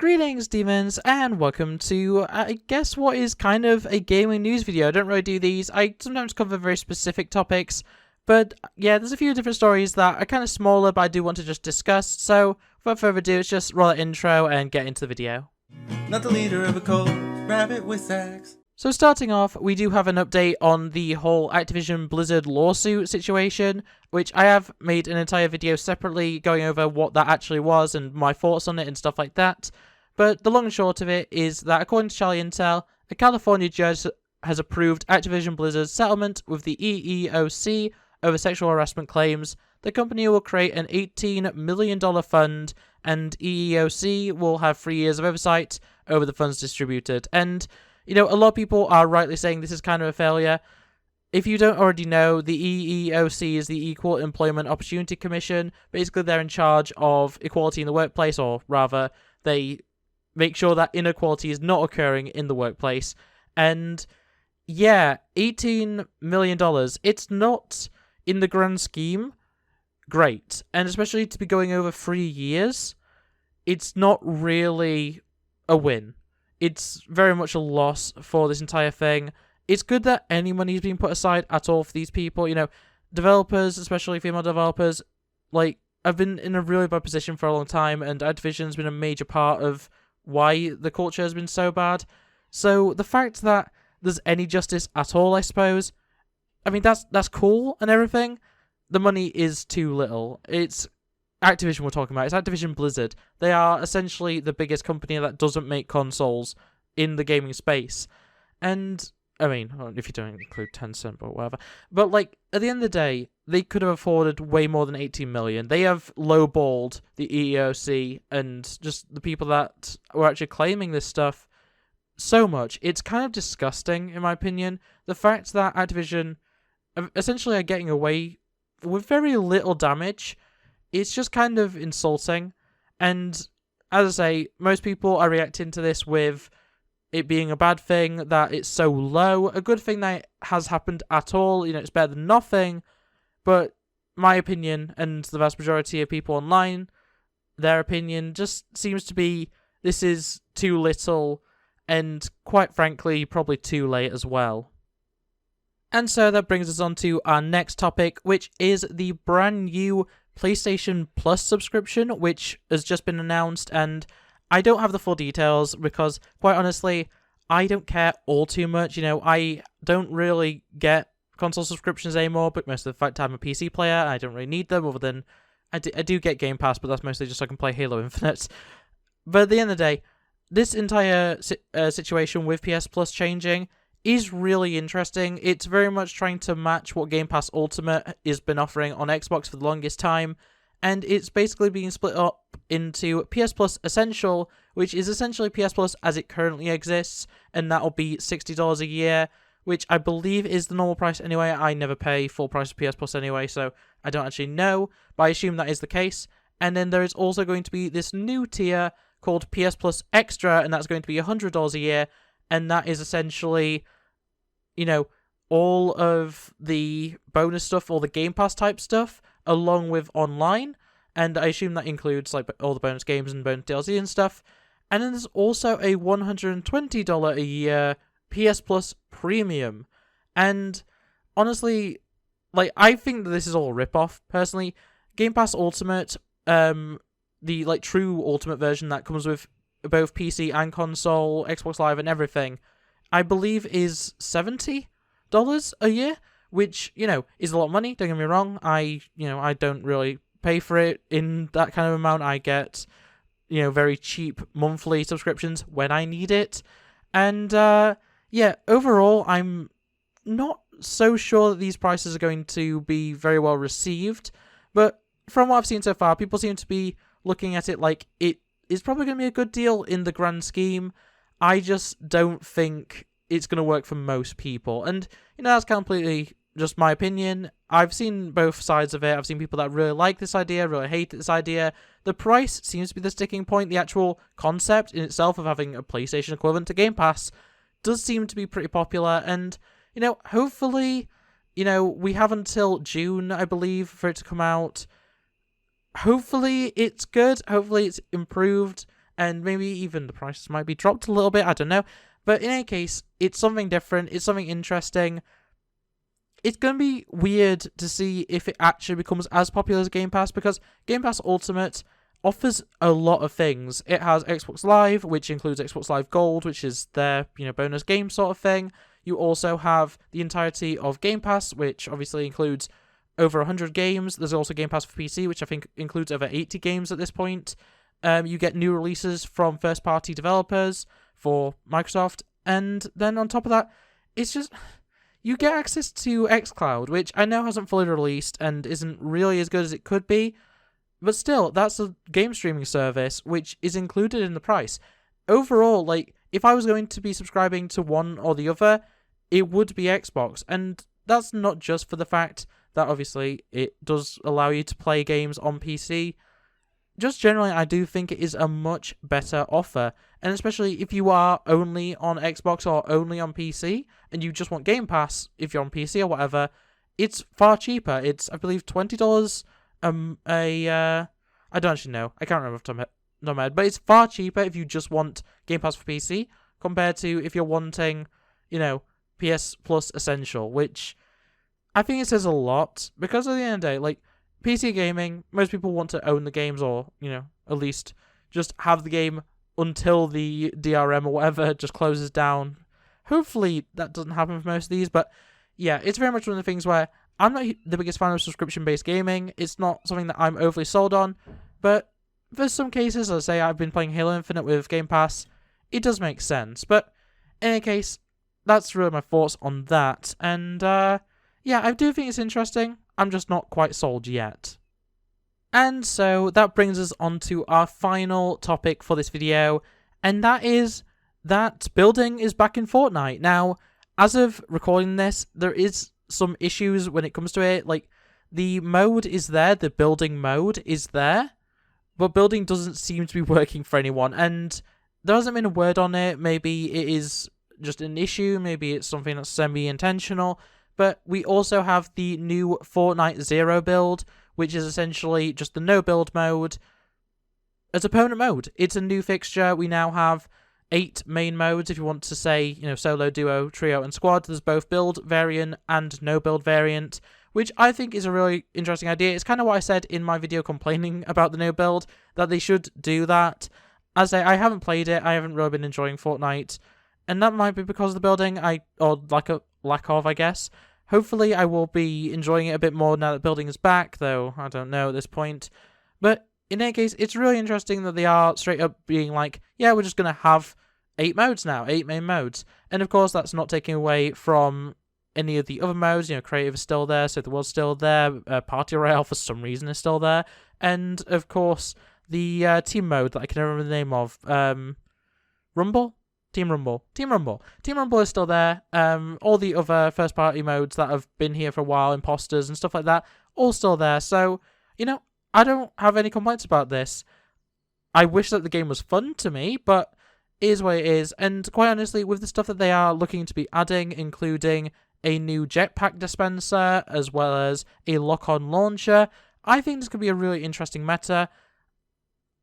Greetings, demons, and welcome to, I guess, what is kind of a gaming news video. I don't really do these. I sometimes cover very specific topics, but yeah, there's a few different stories that are kind of smaller, but I do want to just discuss. So, without further ado, let's just roll that intro and get into the video. Not the leader of a cult, RabbitWithAxe. So starting off, we do have an update on the whole Activision Blizzard lawsuit situation, which I have made an entire video separately going over what that actually was and my thoughts on it and stuff like that. But the long and short of it is that according to Charlie Intel, a California judge has approved Activision Blizzard's settlement with the EEOC over sexual harassment claims. The company will create an $18 million fund, and EEOC will have 3 years of oversight over the funds distributed. And you know, a lot of people are rightly saying this is kind of a failure. If you don't already know, the EEOC is the Equal Employment Opportunity Commission. Basically, they're in charge of equality in the workplace, or rather, they make sure that inequality is not occurring in the workplace. And yeah, $18 million, it's not, in the grand scheme, great. And especially to be going over 3 years, it's not really a win. It's very much a loss for this entire thing. It's good that any money is being put aside at all for these people. You know, developers, especially female developers, like, have been in a really bad position for a long time, and Activision's been a major part of why the culture has been so bad. So the fact that there's any justice at all, I suppose, I mean, that's cool and everything. The money is too little. It's Activision we're talking about. It's Activision Blizzard. They are essentially the biggest company that doesn't make consoles in the gaming space. And, I mean, if you don't include Tencent, but whatever. But, like, at the end of the day, they could have afforded way more than $18 million. They have lowballed the EEOC and just the people that were actually claiming this stuff so much. It's kind of disgusting, in my opinion. The fact that Activision essentially are getting away with very little damage, it's just kind of insulting. And as I say, most people are reacting to this with it being a bad thing, that it's so low. A good thing that it has happened at all. You know, it's better than nothing. But my opinion, and the vast majority of people online, their opinion just seems to be this is too little, and quite frankly, probably too late as well. And so that brings us on to our next topic, which is the brand new PlayStation Plus subscription, which has just been announced, and I don't have the full details because, quite honestly, I don't care all too much. You know, I don't really get console subscriptions anymore, but most of the fact I'm a PC player, I don't really need them, other than I do get Game Pass, but that's mostly just so I can play Halo Infinite. But at the end of the day, this entire situation with PS Plus changing is really interesting. It's very much trying to match what Game Pass Ultimate has been offering on Xbox for the longest time, and it's basically being split up into PS Plus Essential, which is essentially PS Plus as it currently exists, and that'll be $60 a year, which I believe is the normal price anyway. I never pay full price of PS Plus anyway, so I don't actually know, but I assume that is the case. And then there is also going to be this new tier called PS Plus Extra, and that's going to be $100 a year, and that is essentially, you know, all of the bonus stuff, all the Game Pass type stuff, along with online, and I assume that includes like all the bonus games and bonus DLC and stuff. And then there's also a $120 a year PS Plus Premium, and honestly, like, I think that this is all a rip-off, personally. Game Pass Ultimate, the like true Ultimate version that comes with both PC and console, Xbox Live and everything, I believe is $70 a year, which, you know, is a lot of money, don't get me wrong. I don't really pay for it in that kind of amount. I get, you know, very cheap monthly subscriptions when I need it. And, yeah, overall, I'm not so sure that these prices are going to be very well received, but from what I've seen so far, people seem to be looking at it like it is probably going to be a good deal in the grand scheme. I just don't think it's going to work for most people. And, you know, that's completely just my opinion. I've seen both sides of it. I've seen people that really like this idea, really hate this idea. The price seems to be the sticking point. The actual concept in itself of having a PlayStation equivalent to Game Pass does seem to be pretty popular. And, you know, hopefully, you know, we have until June, I believe, for it to come out. Hopefully it's good. Hopefully it's improved. and maybe even the prices might be dropped a little bit, I don't know. But in any case, it's something different, it's something interesting. It's going to be weird to see if it actually becomes as popular as Game Pass, because Game Pass Ultimate offers a lot of things. It has Xbox Live, which includes Xbox Live Gold, which is their, bonus game sort of thing. You also have the entirety of Game Pass, which obviously includes over 100 games. There's also Game Pass for PC, which I think includes over 80 games at this point. You get new releases from first-party developers for Microsoft, and then on top of that, it's just... you get access to xCloud, which I know hasn't fully released and isn't really as good as it could be, but still, that's a game streaming service which is included in the price. Overall, if I was going to be subscribing to one or the other, it would be Xbox, and that's not just for the fact that obviously it does allow you to play games on PC. Just generally, I do think it is a much better offer, and especially if you are only on Xbox or only on PC, and you just want Game Pass if you're on PC or whatever, it's far cheaper. It's, I believe, $20 I don't actually know. I can't remember off the top of my head, but it's far cheaper if you just want Game Pass for PC compared to if you're wanting, PS Plus Essential, which I think it says a lot, because at the end of the day, PC gaming, most people want to own the games, or, at least just have the game until the DRM or whatever just closes down. Hopefully that doesn't happen for most of these, but yeah, it's very much one of the things where I'm not the biggest fan of subscription-based gaming. It's not something that I'm overly sold on, but for some cases, let's say I've been playing Halo Infinite with Game Pass, it does make sense. But in any case, that's really my thoughts on that, and yeah, I do think it's interesting. I'm just not quite sold yet. And so that brings us on to our final topic for this video, and that is that building is back in Fortnite. Now, as of recording this, there is some issues when it comes to it. The mode is there, the building mode is there, but building doesn't seem to be working for anyone, and there hasn't been a word on it. Maybe it is just an issue, maybe it's something that's semi-intentional. But we also have the new Fortnite Zero build, which is essentially just the no-build mode as opponent mode. It's a new fixture. We now have 8 main modes, if you want to say, solo, duo, trio, and squad. There's both build variant and no-build variant, which I think is a really interesting idea. It's kind of what I said in my video complaining about the no-build, that they should do that. As I haven't played it, I haven't really been enjoying Fortnite, and that might be because of the building, or lack of, I guess. Hopefully I will be enjoying it a bit more now that building is back, though I don't know at this point. But in any case, it's really interesting that they are straight up being like, yeah, we're just going to have 8 modes now, 8 main modes. And of course, that's not taking away from any of the other modes. Creative is still there, so the world's still there. Party Royale, for some reason, is still there. And of course, the team mode that I can never remember the name of. Rumble? Team Rumble. Team Rumble is still there. All the other first-party modes that have been here for a while, imposters and stuff like that, all still there. So, I don't have any complaints about this. I wish that the game was fun to me, but it is what it is. And quite honestly, with the stuff that they are looking to be adding, including a new jetpack dispenser, as well as a lock-on launcher, I think this could be a really interesting meta.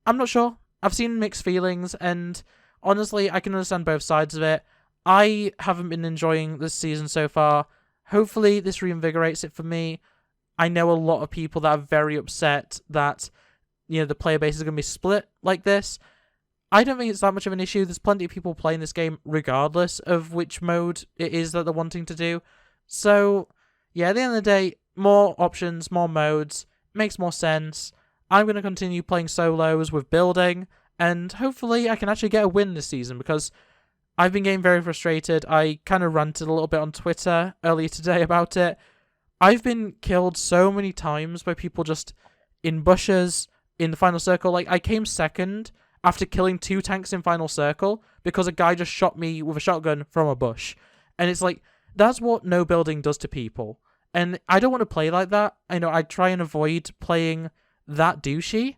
I'm not sure. I've seen mixed feelings, and honestly, I can understand both sides of it. I haven't been enjoying this season so far. Hopefully, this reinvigorates it for me. I know a lot of people that are very upset that, the player base is going to be split like this. I don't think it's that much of an issue. There's plenty of people playing this game regardless of which mode it is that they're wanting to do. So, yeah, at the end of the day, more options, more modes, makes more sense. I'm going to continue playing solos with building, and hopefully I can actually get a win this season, because I've been getting very frustrated. I kind of ranted a little bit on Twitter earlier today about it. I've been killed so many times by people just in bushes, in the final circle. I came second after killing 2 tanks in final circle because a guy just shot me with a shotgun from a bush. And it's that's what no building does to people. And I don't want to play like that. I know I try and avoid playing that douchey.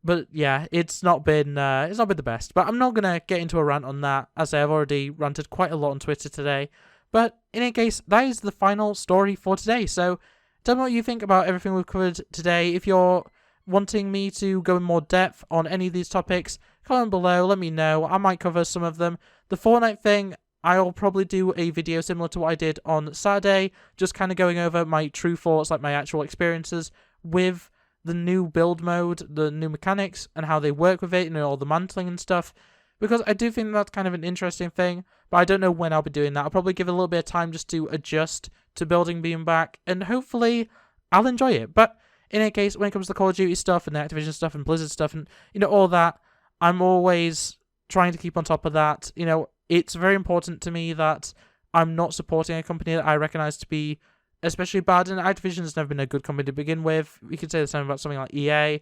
But yeah, it's not been the best. But I'm not gonna get into a rant on that, as I've already ranted quite a lot on Twitter today. But in any case, that is the final story for today. So tell me what you think about everything we've covered today. If you're wanting me to go in more depth on any of these topics, comment below, let me know. I might cover some of them. The Fortnite thing, I'll probably do a video similar to what I did on Saturday, just kind of going over my true thoughts, like my actual experiences with the new build mode, the new mechanics, and how they work with it, you know, all the mantling and stuff, because I do think that's kind of an interesting thing, but I don't know when I'll be doing that. I'll probably give it a little bit of time just to adjust to building being back, and hopefully I'll enjoy it. But in any case, when it comes to Call of Duty stuff and the Activision stuff and Blizzard stuff and, you know, all that, I'm always trying to keep on top of that. You know, it's very important to me that I'm not supporting a company that I recognize to be especially bad, and Activision has never been a good company to begin with. We could say the same about something like EA.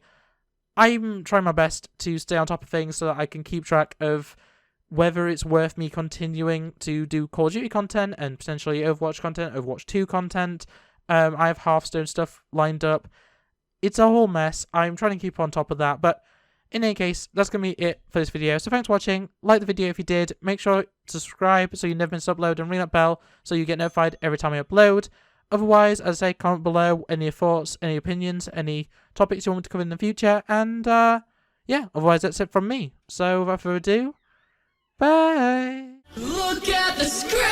I'm trying my best to stay on top of things so that I can keep track of whether it's worth me continuing to do Call of Duty content and potentially Overwatch content, Overwatch 2 content. I have Hearthstone stuff lined up. It's a whole mess. I'm trying to keep on top of that, but in any case, that's going to be it for this video. So thanks for watching. Like the video if you did. Make sure to subscribe so you never miss an upload, and ring that bell so you get notified every time I upload. Otherwise, as I say, comment below any thoughts, any opinions, any topics you want me to cover in the future. And yeah, otherwise that's it from me. So without further ado, bye! Look at the screen,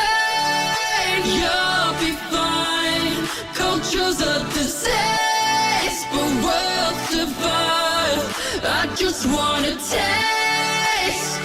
you'll be fine. Culture's a disease, but worlds divide. I just wanna taste